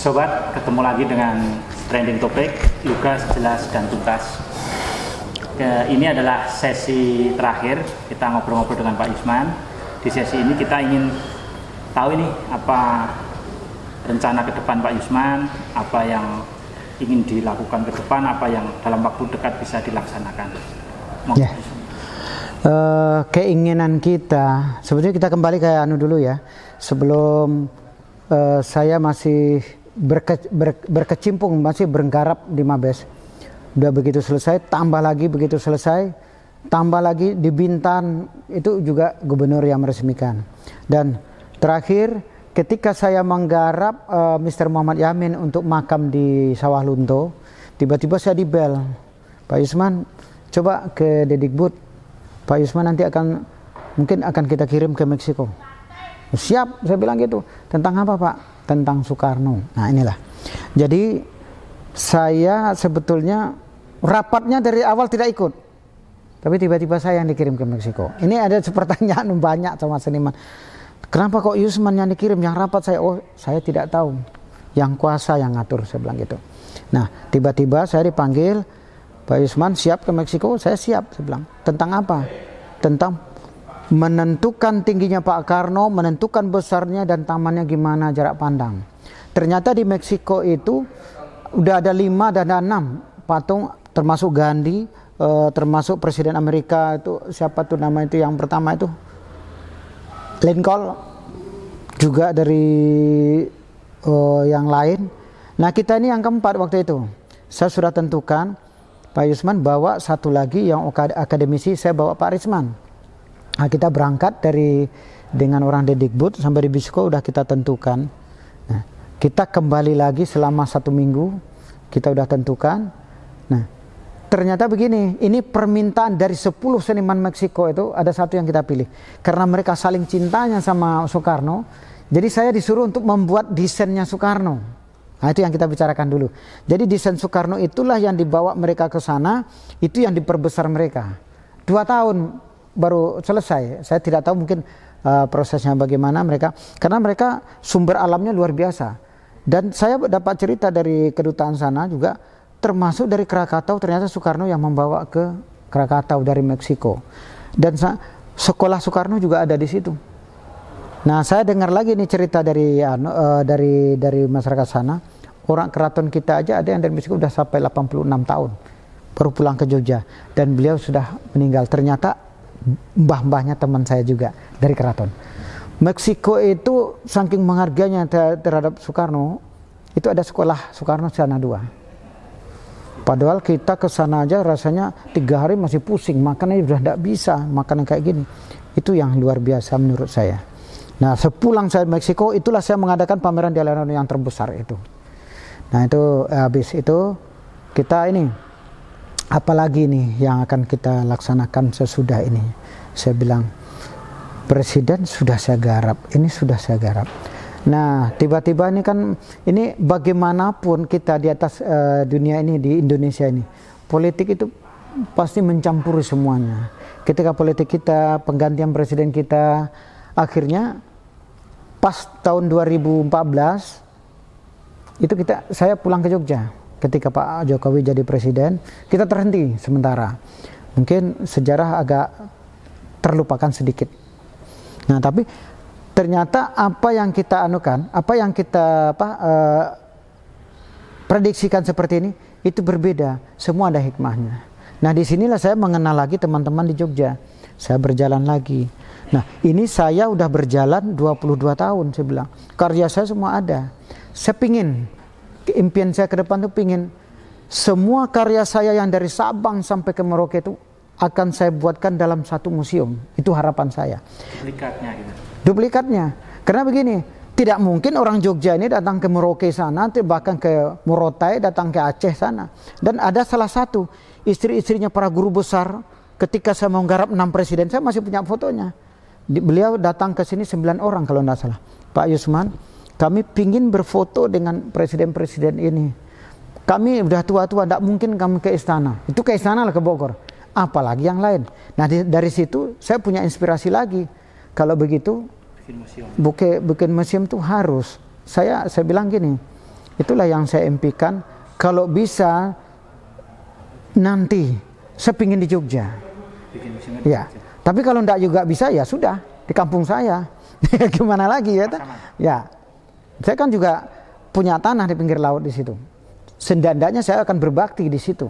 Sobat, ketemu lagi dengan trending topik lugas, jelas, dan tuntas. Ini adalah sesi terakhir kita ngobrol-ngobrol dengan Pak Yusman. Di sesi ini kita ingin tahu ini apa rencana ke depan Pak Yusman, apa yang ingin dilakukan ke depan, apa yang dalam waktu dekat bisa dilaksanakan. Ya. Keinginan kita, sebetulnya kita kembali ke dulu ya. Sebelum saya masih berkecimpung, masih bergarap di Mabes. Udah begitu selesai, tambah lagi, begitu selesai, tambah lagi di Bintan, itu juga gubernur yang meresmikan. Dan terakhir, ketika saya menggarap Mr. Muhammad Yamin untuk makam di Sawah Lunto, tiba-tiba saya dibel, Pak Yusman, coba ke Dedikbud, Pak Yusman nanti mungkin akan kita kirim ke Meksiko. Siap, saya bilang gitu. Tentang apa Pak? Tentang Soekarno. Nah inilah. Jadi saya sebetulnya rapatnya dari awal tidak ikut, tapi tiba-tiba saya yang dikirim ke Meksiko. Ini ada pertanyaan banyak sama seniman. Kenapa kok Yusman yang dikirim, yang rapat saya? Oh, saya tidak tahu. Yang kuasa yang ngatur, saya bilang gitu. Nah, tiba-tiba saya dipanggil, Pak Yusman siap ke Meksiko? Saya siap, saya bilang. Tentang apa? Tentang menentukan tingginya Pak Karno, menentukan besarnya dan tamannya gimana jarak pandang. Ternyata di Meksiko itu udah ada 5 dan ada 6 patung, termasuk Gandhi, termasuk Presiden Amerika itu siapa tuh nama itu yang pertama itu Lincoln, juga dari yang lain. Nah kita ini yang keempat waktu itu. Saya sudah tentukan Pak Yusman bawa satu lagi yang akademisi, saya bawa Pak Risman. Nah, kita berangkat dengan orang Dedikbud sampai di Meksiko udah kita tentukan. Nah, kita kembali lagi selama 1 minggu, kita udah tentukan. Nah, ternyata begini, ini permintaan dari 10 seniman Meksiko itu ada satu yang kita pilih. Karena mereka saling cintanya sama Soekarno, jadi saya disuruh untuk membuat desainnya Soekarno. Nah, itu yang kita bicarakan dulu. Jadi desain Soekarno itulah yang dibawa mereka ke sana, itu yang diperbesar mereka. 2 tahun baru selesai. Saya tidak tahu mungkin prosesnya bagaimana mereka, karena mereka sumber alamnya luar biasa. Dan saya dapat cerita dari kedutaan sana juga, termasuk dari Krakatau, ternyata Soekarno yang membawa ke Krakatau dari Meksiko. Dan sekolah Soekarno juga ada di situ. Nah, saya dengar lagi nih cerita dari masyarakat sana. Orang keraton kita aja ada yang dari Meksiko udah sampai 86 tahun baru pulang ke Jogja, dan beliau sudah meninggal. Ternyata mbah-mbahnya teman saya juga dari keraton. Meksiko itu saking menghargainya terhadap Soekarno, itu ada sekolah Soekarno sana 2. Padahal kita ke sana aja rasanya 3 hari masih pusing, makannya udah tidak bisa, makanan kayak gini. Itu yang luar biasa menurut saya. Nah, sepulang saya Meksiko, itulah saya mengadakan pameran di Aleno yang terbesar itu. Nah, itu habis itu kita ini apalagi nih yang akan kita laksanakan sesudah ini. Saya bilang, Presiden sudah saya garap, ini sudah saya garap. Nah, tiba-tiba ini kan, ini bagaimanapun kita di atas dunia ini, di Indonesia ini, politik itu pasti mencampuri semuanya. Ketika politik kita, penggantian presiden kita, akhirnya pas tahun 2014, itu saya pulang ke Jogja. Ketika Pak Jokowi jadi presiden, kita terhenti sementara. Mungkin sejarah agak terlupakan sedikit. Nah, tapi ternyata apa yang kita anukan, apa yang kita prediksikan seperti ini, itu berbeda. Semua ada hikmahnya. Nah, disinilah saya mengenal lagi teman-teman di Jogja. Saya berjalan lagi. Nah, ini saya udah berjalan 22 tahun, saya bilang. Karya saya semua ada. Saya pingin, impian saya ke depan tuh pingin semua karya saya yang dari Sabang sampai ke Merauke itu akan saya buatkan dalam satu museum. Itu harapan saya. Duplikatnya gitu. Duplikatnya. Karena begini, tidak mungkin orang Jogja ini datang ke Merauke sana, bahkan ke Morotai, datang ke Aceh sana. Dan ada salah satu istri-istrinya para guru besar, ketika saya menggarap 6 presiden, saya masih punya fotonya. Beliau datang ke sini 9 orang kalau tidak salah. Pak Yusman, kami pingin berfoto dengan presiden-presiden ini. Kami udah tua-tua, tidak mungkin kami ke istana. Itu ke istana lah, ke Bogor. Apalagi yang lain. Nah, dari situ saya punya inspirasi lagi. Kalau begitu, bikin museum itu harus. Saya bilang gini, Itulah yang saya impikan. Kalau bisa nanti saya pingin di Jogja. Ya. Tapi kalau enggak juga bisa, ya sudah di kampung saya. Gimana lagi ya? Ya. Saya kan juga punya tanah di pinggir laut di situ. Setidaknya saya akan berbakti di situ.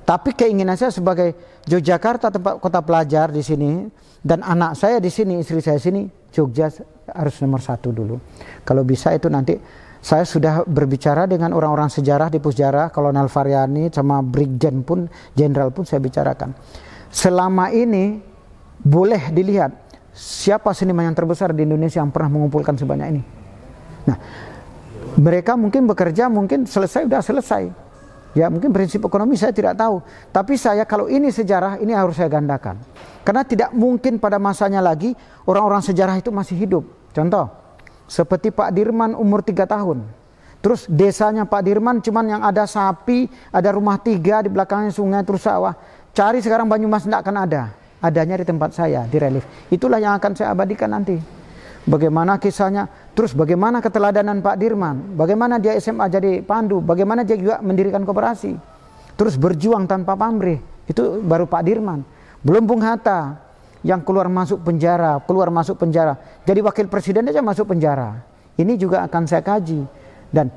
Tapi keinginan saya sebagai Yogyakarta tempat kota pelajar di sini, dan anak saya di sini, istri saya sini, Jogja harus nomor 1 dulu. Kalau bisa itu nanti saya sudah berbicara dengan orang-orang sejarah di Pusjarah, Kolonel Varyani sama Brigjen pun, Jenderal pun saya bicarakan. Selama ini boleh dilihat siapa seniman yang terbesar di Indonesia yang pernah mengumpulkan sebanyak ini. Nah, mereka mungkin bekerja, mungkin sudah selesai. Ya, mungkin prinsip ekonomi saya tidak tahu. Tapi saya, kalau ini sejarah, ini harus saya gandakan. Karena tidak mungkin pada masanya lagi orang-orang sejarah itu masih hidup. Contoh, seperti Pak Dirman umur 3 tahun. Terus desanya Pak Dirman cuman yang ada sapi, ada rumah 3, di belakangnya sungai, terus sawah. Cari sekarang Banyumas tidak akan ada. Adanya di tempat saya, di relief. Itulah yang akan saya abadikan nanti. Bagaimana kisahnya, terus bagaimana keteladanan Pak Dirman, bagaimana dia SMA jadi pandu, bagaimana dia juga mendirikan koperasi, terus berjuang tanpa pamrih, itu baru Pak Dirman. Belum Bung Hatta yang keluar masuk penjara, jadi wakil presiden aja masuk penjara. Ini juga akan saya kaji. Dan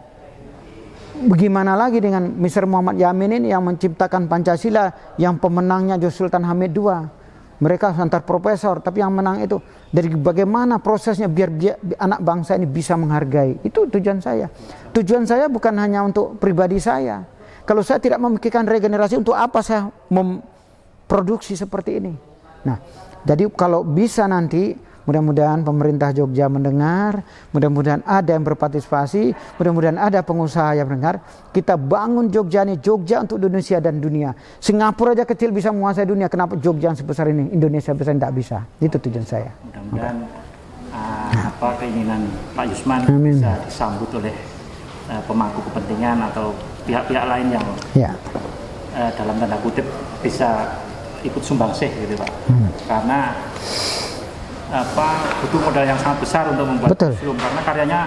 bagaimana lagi dengan Mr. Muhammad Yamin ini yang menciptakan Pancasila, yang pemenangnya Sultan Hamid II. Mereka antar profesor, tapi yang menang itu dari bagaimana prosesnya biar anak bangsa ini bisa menghargai. Itu tujuan saya. Tujuan saya bukan hanya untuk pribadi saya. Kalau saya tidak memikirkan regenerasi, untuk apa saya memproduksi seperti ini? Nah, jadi kalau bisa nanti, mudah-mudahan pemerintah Jogja mendengar, mudah-mudahan ada yang berpartisipasi, mudah-mudahan ada pengusaha yang mendengar. Kita bangun Jogja ini, Jogja untuk Indonesia dan dunia. Singapura aja kecil bisa menguasai dunia, kenapa Jogja yang sebesar ini, Indonesia besar tidak bisa? Itu tujuan saya. Mudah-mudahan keinginan Pak Yusman bisa disambut oleh pemangku kepentingan atau pihak-pihak lain yang dalam tanda kutip bisa ikut sumbangsih gitu Pak. Karena butuh modal yang sangat besar untuk membuat museum, karena karyanya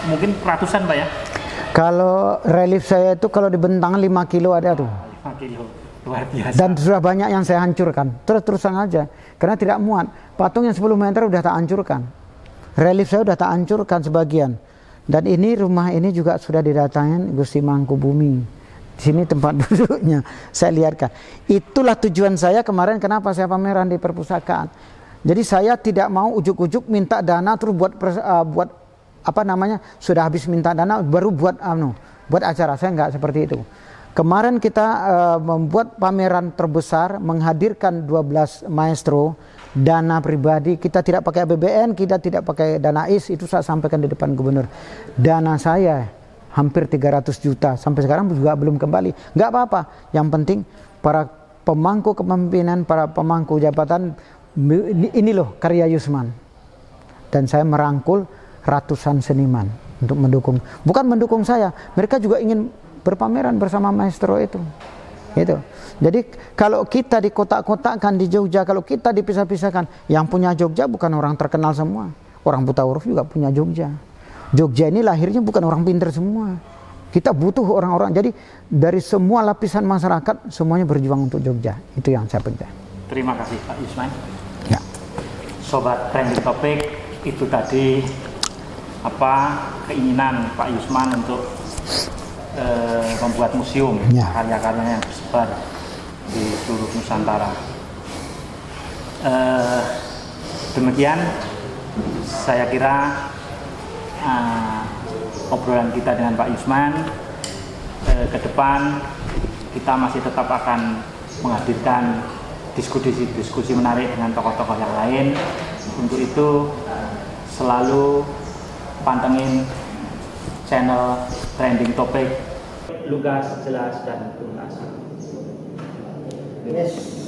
mungkin ratusan Pak ya. Kalau relief saya itu kalau dibentang 5 kilo ada tuh. 5 kilo, luar biasa. Dan sudah banyak yang saya hancurkan, terus-terusan aja, karena tidak muat. Patung yang 10 meter udah tak hancurkan, relief saya udah tak hancurkan sebagian. Dan ini rumah ini juga sudah didatangin Gusti Mangkubumi. Di sini tempat duduknya, saya lihatkan. Itulah tujuan saya kemarin, kenapa saya pameran di perpustakaan. Jadi saya tidak mau ujuk-ujuk minta dana terus buat apa namanya, sudah habis minta dana baru buat acara. Saya enggak seperti itu. Kemarin kita membuat pameran terbesar, menghadirkan 12 maestro, dana pribadi. Kita tidak pakai APBN, kita tidak pakai dana IS, itu saya sampaikan di depan gubernur. Dana saya hampir 300 juta sampai sekarang juga belum kembali. Enggak apa-apa. Yang penting para pemangku kepemimpinan, para pemangku jabatan, ini loh karya Yusman. Dan saya merangkul ratusan seniman untuk mendukung. Bukan mendukung saya, mereka juga ingin berpameran bersama maestro itu. Gitu. Jadi kalau kita di kotak-kotakkan di Jogja, kalau kita dipisah-pisahkan, yang punya Jogja bukan orang terkenal semua. Orang buta huruf juga punya Jogja. Jogja ini lahirnya bukan orang pintar semua. Kita butuh orang-orang. Jadi dari semua lapisan masyarakat semuanya berjuang untuk Jogja. Itu yang saya pengen. Terima kasih Pak Yusman. Ya. Sobat Trending Topic, itu tadi keinginan Pak Yusman untuk membuat museum karya-karyanya yang tersebar di seluruh Nusantara. Demikian saya kira obrolan kita dengan Pak Yusman. Ke depan kita masih tetap akan menghadirkan diskusi menarik dengan tokoh-tokoh yang lain. Untuk itu selalu pantengin channel Trending Topic, lugas, jelas, dan tuntas. Yes.